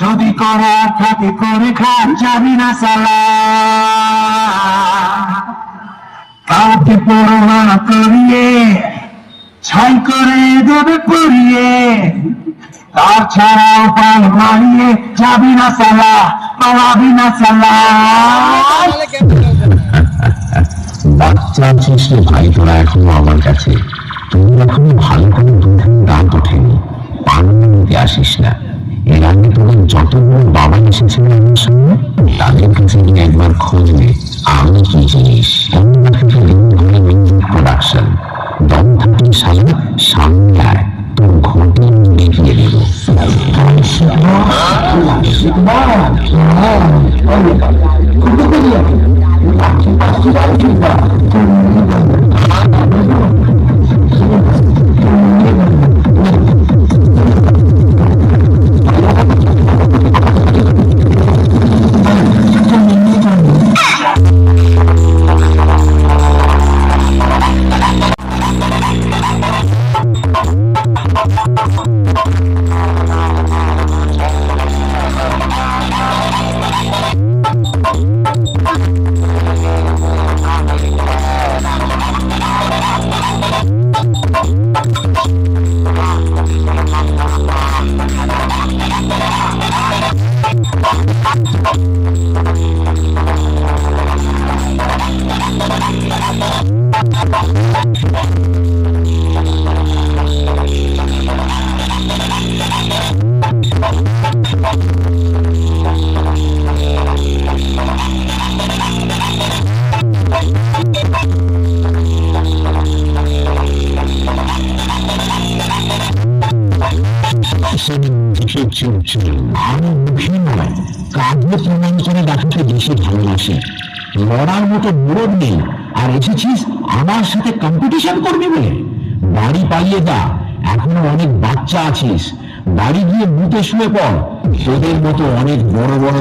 যদি করে থাকে করে খান যাবি না সালা, কাউকে পরোয়া করিয়ে ছাই করে দেবে পড়িয়ে, তার ছাড়া উপায় মারিয়ে যাবি না সালা, পালাবি না সালা। বাচ্চা আছিস রে ভাই, তোরা এখনো আমার কাছে। তুমি এখনো ভালো করে দুধের দাঁত ওঠেনি, পানি নিতে আসিস না। এর আগে তোদের যতগুলো বাবা এসেছিল আমার সঙ্গে, তাদের কাছে গিয়ে একবার খোঁজ নে আমি কি জিনিস। প্রোডাকশন দম থাকলে সামনে সামনে আয়, তোর ঘটি দেখিয়ে দেব। কাজে প্রমাণ করে দেখাতে বেশি ভালোবাসি, লড়ার মতো মুরদ নেই। আর এসেছিস আমার সাথে কম্পিটিশন করবি বলে? বাড়ি পালিয়ে যা, এখনো অনেক বাচ্চা আছিস। বাড়ি গিয়ে মুখে শুয়ে পড়, তোদের মতো অনেক বড় বড়